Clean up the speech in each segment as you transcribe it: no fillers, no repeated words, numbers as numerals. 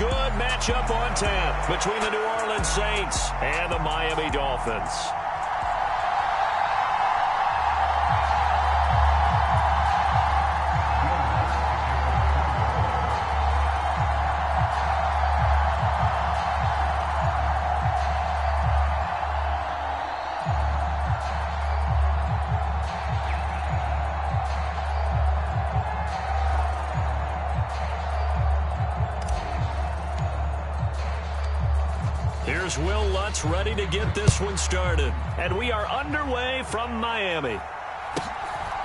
good matchup on tap between the New Orleans Saints and the Miami Dolphins. Here's Will Lutz ready to get this one started. And we are underway from Miami.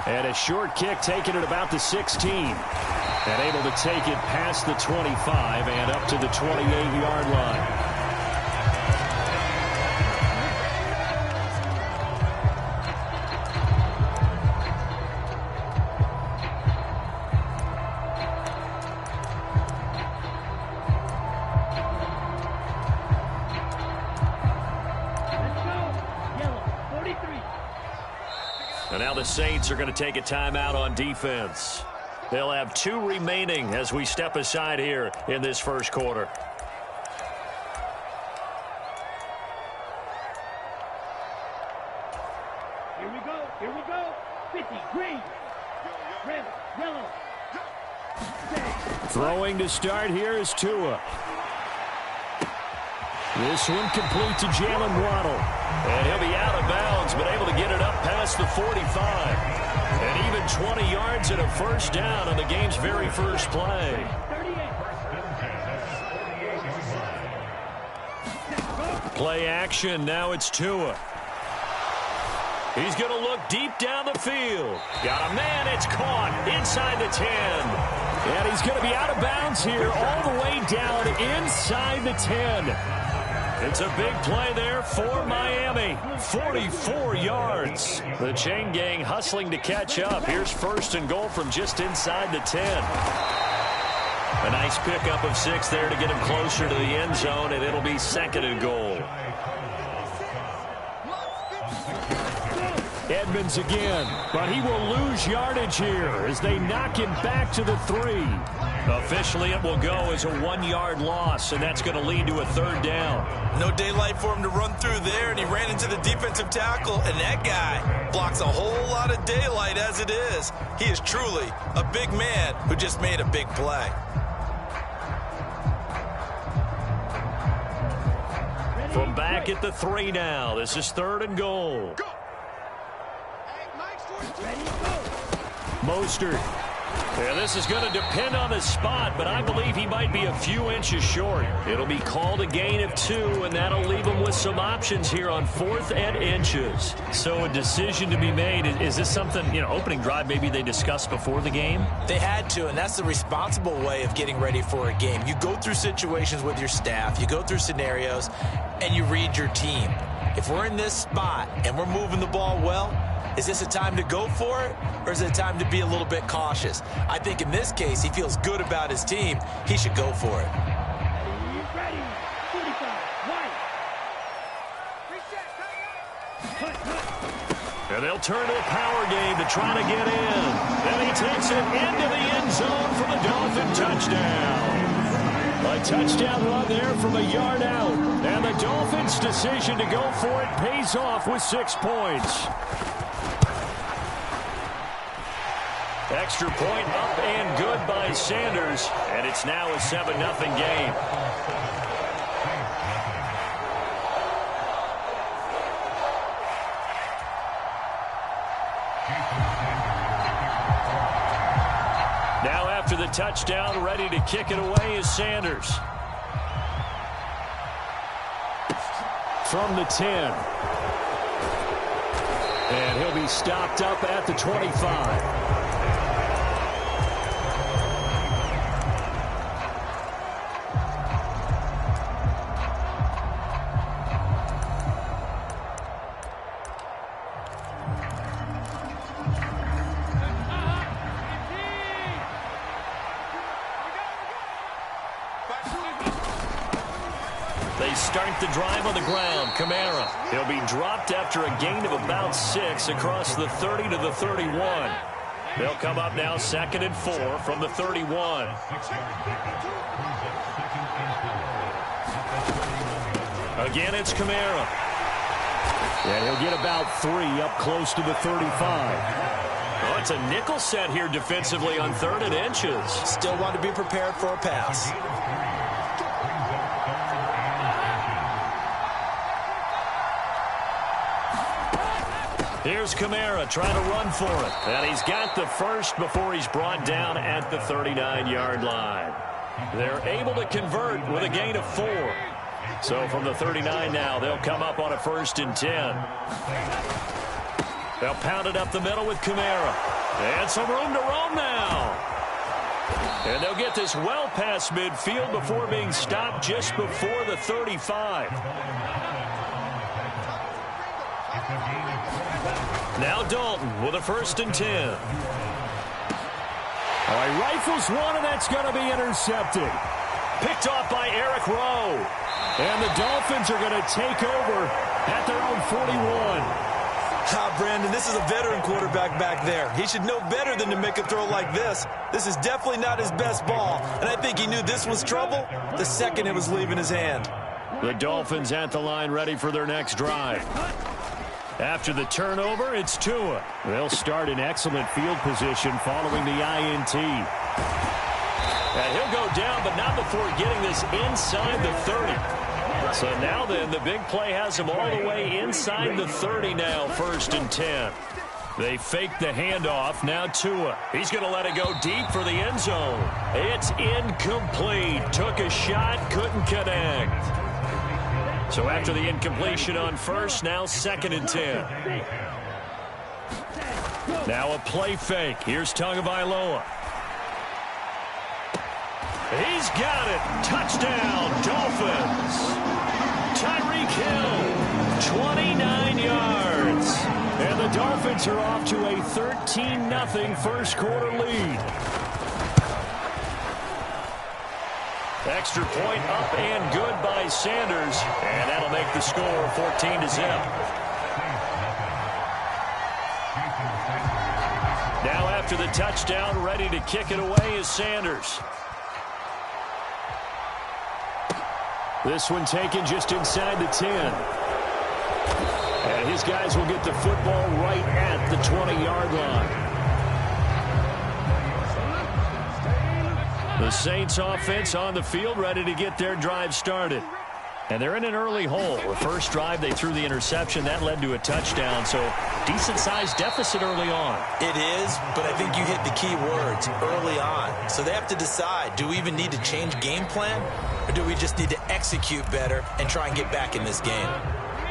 And a short kick taken at about the 16. And able to take it past the 25 and up to the 28-yard line. And now the Saints are going to take a timeout on defense. They'll have 2 remaining as we step aside here in this first quarter. Here we go. Here we go. 50, green, red, yellow. Throwing to start here is Tua. This one complete to Jalen Waddle. And he'll be out of bounds, but able to get it up past the 45. And even 20 yards and a first down on the game's very first play. Play action, now it's Tua. He's going to look deep down the field. Got a man, it's caught inside the 10. And he's going to be out of bounds here all the way down inside the 10. It's a big play there for Miami. 44 yards. The chain gang hustling to catch up. Here's first and goal from just inside the 10. A nice pickup of 6 there to get him closer to the end zone, and it'll be second and goal. Edmonds again, but he will lose yardage here as they knock him back to the 3. Officially, it will go as a 1-yard loss, and that's going to lead to a third down. No daylight for him to run through there, and he ran into the defensive tackle, and that guy blocks a whole lot of daylight as it is. He is truly a big man who just made a big play. From back at the 3 now, this is third and goal. Mostert. Yeah, this is going to depend on the spot, but I believe he might be a few inches short. It'll be called a gain of 2, and that'll leave him with some options here on 4th and inches. So a decision to be made. Is this something, opening drive maybe they discussed before the game? They had to, and that's the responsible way of getting ready for a game. You go through situations with your staff, you go through scenarios, and you read your team. If we're in this spot and we're moving the ball well, is this a time to go for it, or is it a time to be a little bit cautious? I think in this case, he feels good about his team. He should go for it. Ready. 45, white. And they'll turn to a power game to try to get in. Then he takes it into the end zone for the Dolphin touchdown. A touchdown run there from a yard out. And the Dolphins' decision to go for it pays off with 6 points. Extra point up and good by Sanders, and it's now a 7-0 game. Now after the touchdown, ready to kick it away is Sanders. From the 10. And he'll be stopped up at the 25. They start the drive on the ground. Kamara. He'll be dropped after a gain of about 6 across the 30 to the 31. They'll come up now 2nd and 4 from the 31. Again, it's Kamara. And he'll get about 3 up close to the 35. Oh, it's a nickel set here defensively on 3rd and inches. Still want to be prepared for a pass. Here's Kamara trying to run for it. And he's got the first before he's brought down at the 39-yard line. They're able to convert with a gain of 4. So from the 39 now, they'll come up on a 1st and 10. They'll pound it up the middle with Kamara. And some room to roam now. And they'll get this well past midfield before being stopped just before the 35. Now Dalton with a 1st and 10. All right, rifles one, and that's going to be intercepted. Picked off by Eric Rowe. And the Dolphins are going to take over at their own 41. Brandon, this is a veteran quarterback back there. He should know better than to make a throw like this. This is definitely not his best ball, and I think he knew this was trouble the second it was leaving his hand. The Dolphins at the line ready for their next drive. After the turnover, it's Tua. They'll start in excellent field position following the INT. And he'll go down, but not before getting this inside the 30. So now then, the big play has him all the way inside the 30 now, 1st and 10. They fake the handoff. Now Tua. He's going to let it go deep for the end zone. It's incomplete. Took a shot, couldn't connect. So after the incompletion on 1st, now 2nd and 10. Now a play fake. Here's Tagovailoa. He's got it. Touchdown, Dolphins. Tyreek Hill, 29 yards. And the Dolphins are off to a 13-0 first quarter lead. Extra point up and good by Sanders. And that'll make the score 14-0. Now after the touchdown, ready to kick it away is Sanders. This one taken just inside the 10. And his guys will get the football right at the 20-yard line. The Saints offense on the field ready to get their drive started. And they're in an early hole. The first drive, they threw the interception. That led to a touchdown, so decent-sized deficit early on. It is, but I think you hit the key words, early on. So they have to decide, do we even need to change game plan, or do we just need to execute better and try and get back in this game?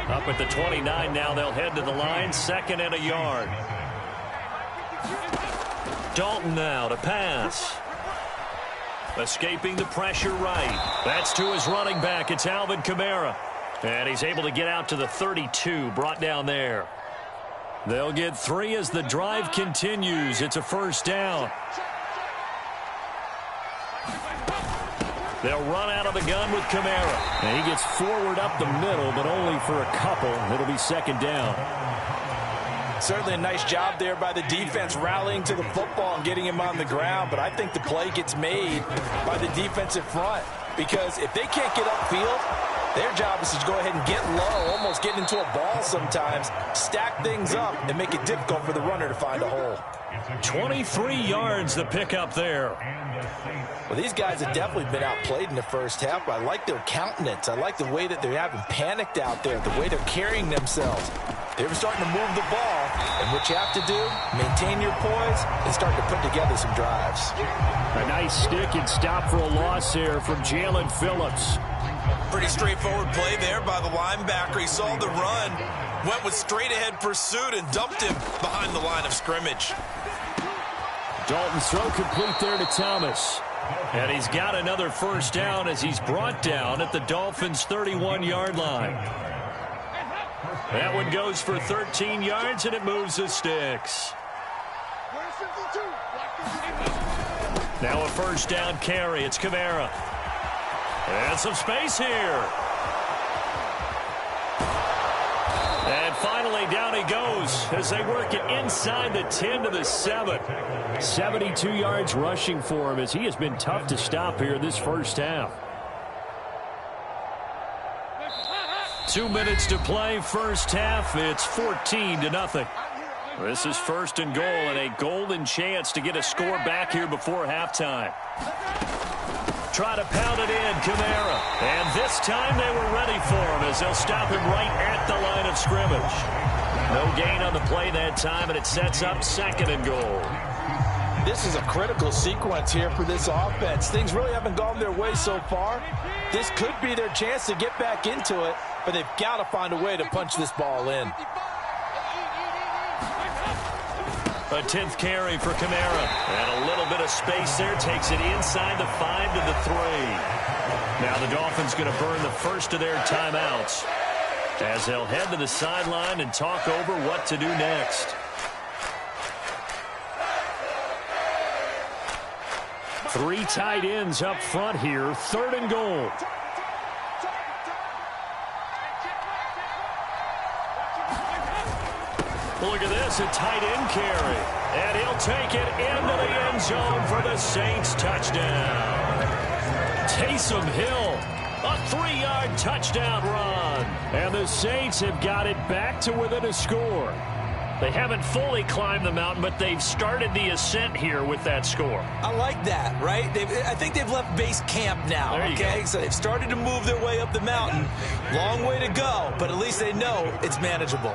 Up at the 29 now, they'll head to the line, 2nd and a yard. Dalton now to pass. Escaping the pressure right. That's to his running back. It's Alvin Kamara. And he's able to get out to the 32, brought down there. They'll get 3 as the drive continues. It's a 1st down. They'll run out of the gun with Kamara. And he gets forward up the middle, but only for a couple. It'll be 2nd down. Certainly a nice job there by the defense rallying to the football and getting him on the ground, but I think the play gets made by the defensive front because if they can't get upfield, their job is to go ahead and get low, almost get into a ball sometimes, stack things up, and make it difficult for the runner to find a hole. 23 yards the pickup there. Well, these guys have definitely been outplayed in the first half, but I like their countenance. I like the way that they're having panicked out there, the way they're carrying themselves. They're starting to move the ball, and what you have to do, maintain your poise and start to put together some drives. A nice stick and stop for a loss here from Jalen Phillips. Pretty straightforward play there by the linebacker. He saw the run, went with straight-ahead pursuit, and dumped him behind the line of scrimmage. Dalton's throw complete there to Thomas. And he's got another 1st down as he's brought down at the Dolphins' 31-yard line. That one goes for 13 yards, and it moves the sticks. Now a 1st down carry. It's Kamara. And some space here. And finally, down he goes as they work it inside the 10 to the 7. 72 yards rushing for him as he has been tough to stop here this first half. 2 minutes to play, first half. It's 14-0. This is first and goal and a golden chance to get a score back here before halftime. Try to pound it in, Kamara. And this time they were ready for him as they'll stop him right at the line of scrimmage. No gain on the play that time, and it sets up second and goal. This is a critical sequence here for this offense. Things really haven't gone their way so far. This could be their chance to get back into it, but they've got to find a way to punch this ball in. A 10th carry for Kamara. And a little bit of space there. Takes it inside the 5 to the 3. Now the Dolphins going to burn the first of their timeouts as they'll head to the sideline and talk over what to do next. Three tight ends up front here. Third and goal. Look at this, a tight end carry. And he'll take it into the end zone for the Saints touchdown. Taysom Hill, a 3-yard touchdown run. And the Saints have got it back to within a score. They haven't fully climbed the mountain, but they've started the ascent here with that score. I like that, right? I think they've left base camp now, okay? So they've started to move their way up the mountain. Long way to go, but at least they know it's manageable.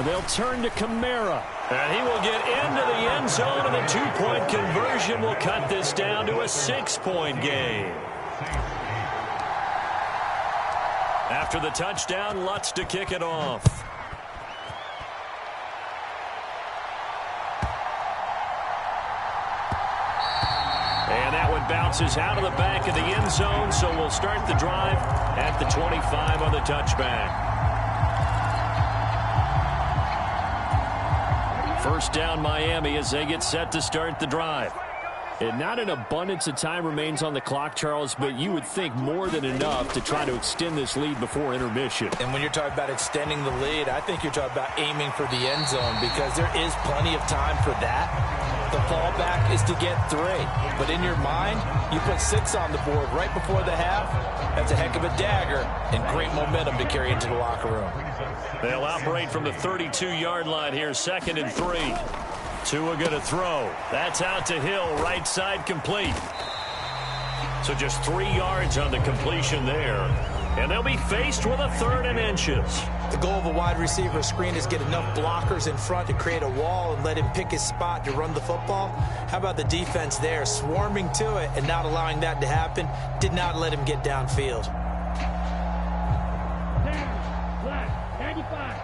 They'll turn to Kamara, and he will get into the end zone, and the 2-point conversion will cut this down to a 6-point game. After the touchdown, Lutz to kick it off. And that one bounces out of the back of the end zone, so we'll start the drive at the 25 on the touchback. First down, Miami, as they get set to start the drive. And not an abundance of time remains on the clock, Charles, but you would think more than enough to try to extend this lead before intermission. And when you're talking about extending the lead, I think you're talking about aiming for the end zone because there is plenty of time for that. The fallback is to get 3. But in your mind, you put 6 on the board right before the half. That's a heck of a dagger and great momentum to carry into the locker room. They'll operate from the 32-yard line here, 2nd and 3. Tua going to throw. That's out to Hill, right side complete. So just 3 yards on the completion there. And they'll be faced with a 3rd and inches. The goal of a wide receiver screen is get enough blockers in front to create a wall and let him pick his spot to run the football. How about the defense there, swarming to it and not allowing that to happen? Did not let him get downfield. Down, black, 95.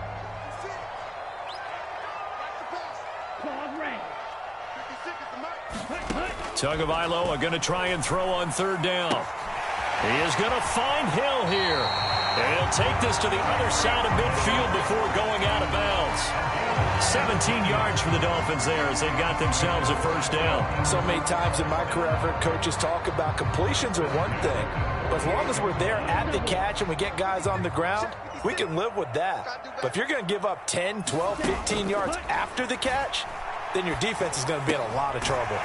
Tagovailoa are going to try and throw on 3rd down. He is going to find Hill here. And he'll take this to the other side of midfield before going out of bounds. 17 yards for the Dolphins there as they've got themselves a first down. So many times in my career, I've heard coaches talk about completions are one thing. But as long as we're there at the catch and we get guys on the ground, we can live with that. But if you're going to give up 10, 12, 15 yards after the catch, then your defense is going to be in a lot of trouble.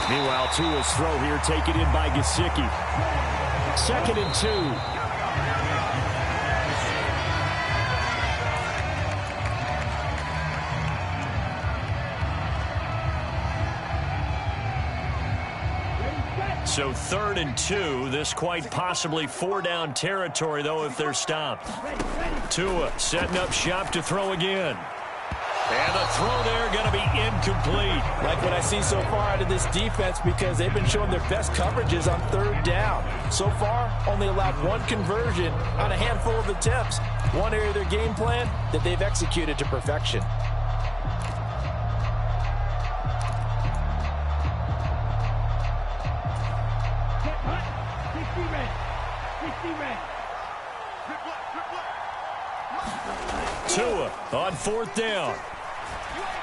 Meanwhile, Tua's throw here taken in by Gesicki. 2nd and 2. So 3rd and 2. This quite possibly 4-down territory, though, if they're stopped. Tua setting up shop to throw again. And the throw there going to be incomplete. Like what I see so far out of this defense because they've been showing their best coverages on 3rd down. So far, only allowed 1 conversion on a handful of attempts. One area of their game plan that they've executed to perfection. Tua on 4th down.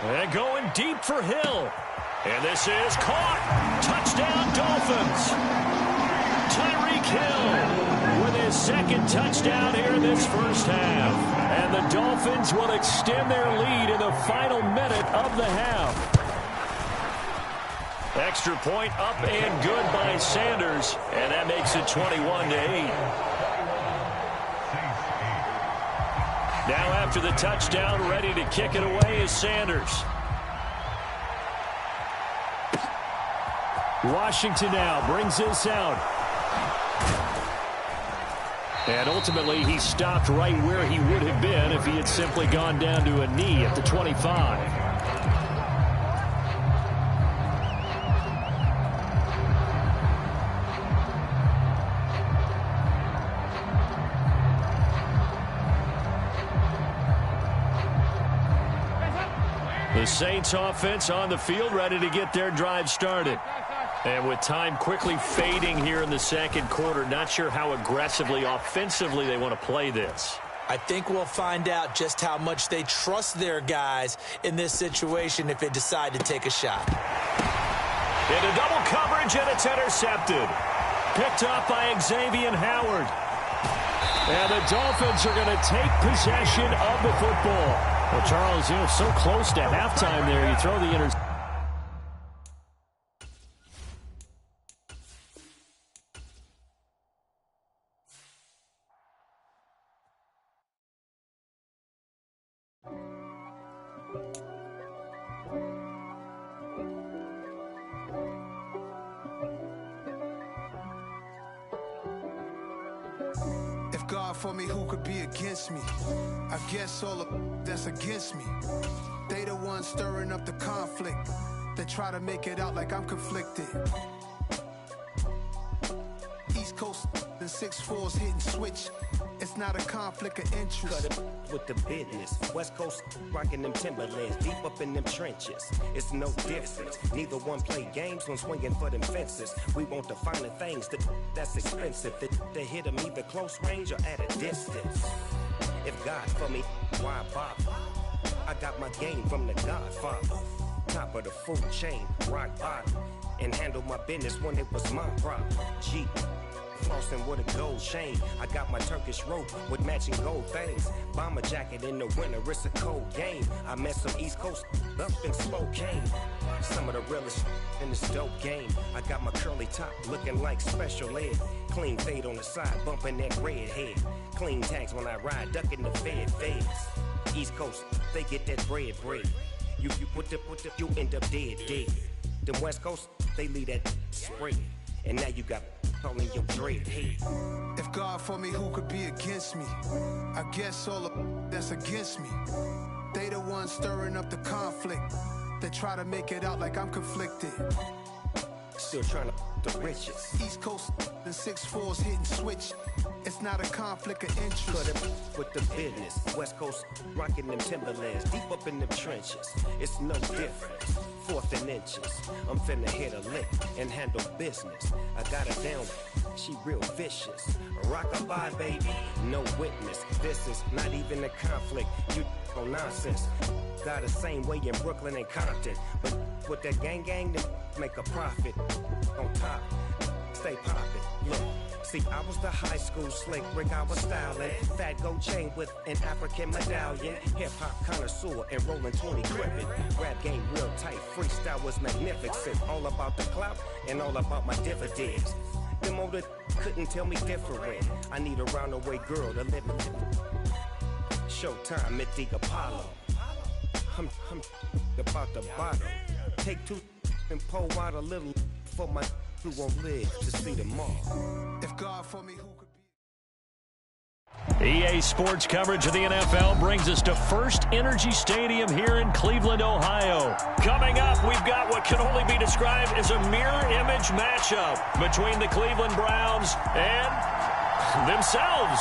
And going deep for Hill. And this is caught. Touchdown, Dolphins. Tyreek Hill with his 2nd touchdown here in this first half. And the Dolphins will extend their lead in the final minute of the half. Extra point up and good by Sanders, and that makes it 21-8. Now after the touchdown, ready to kick it away is Sanders. Washington now brings this out. And ultimately, he stopped right where he would have been if he had simply gone down to a knee at the 25. The Saints offense on the field, ready to get their drive started. And with time quickly fading here in the second quarter, not sure how aggressively, offensively they want to play this. I think we'll find out just how much they trust their guys in this situation if they decide to take a shot. Into double coverage, and it's intercepted. Picked up by Xavier Howard. And the Dolphins are going to take possession of the football. Well, Charles, so close to halftime there. You throw the interception. God for me, who could be against me? I guess all of that's against me. They the ones stirring up the conflict. They try to make it out like I'm conflicted. East Coast and 6'4's hitting switch. It's not a conflict of interest. Cut it with the business. West Coast rocking them Timberlands, deep up in them trenches. It's no difference. Neither one play games when swinging for them fences. We want the finer things that's expensive. That hit them either close range or at a distance. If God for me, why bother? I got my game from the Godfather. Top of the food chain, rock bottom. And handle my business when it was my problem. G. Flossing with a gold chain. I got my Turkish rope with matching gold things. Bomber jacket in the winter, it's a cold game. I met some East Coast up in Spokane. Some of the realest in this dope game. I got my curly top looking like special ed. Clean fade on the side, bumping that red head. Clean tags when I ride, ducking the feds. East Coast, they get that bread. You you end up dead. Then West Coast, they leave that spray. And now you got calling your dread head. If God for me, who could be against me? I guess all of that's against me. They the ones stirring up the conflict. They try to make it out like I'm conflicted. Still trying to the riches. East Coast and 6'4's hitting switch. It's not a conflict of interest. Cut it with the business. West Coast rocking them Timberlands, deep up in them trenches. It's no difference. 4th and inches. I'm finna hit a lick and handle business. I got her down, she real vicious. Rock-a-bye, baby, no witness. This is not even a conflict. You on nonsense. Got the same way in Brooklyn and Compton. But with that gang, then make a profit. On top, stay poppin'. Look. See, I was the high school slick Rick, I was styling. Fat gold chain with an African medallion. Hip-hop connoisseur and rolling 20 gripping. Rap game real tight, freestyle was magnificent. All about the clout and all about my dividends. Them older couldn't tell me different. I need a roundaway girl to live in. Showtime at the Apollo. I'm about the bottom. Take 2 and pull out a little for my who won't live to see tomorrow. If God for me, who could be? EA Sports coverage of the NFL brings us to First Energy Stadium here in Cleveland, Ohio. Coming up, we've got what can only be described as a mirror image matchup between the Cleveland Browns and themselves.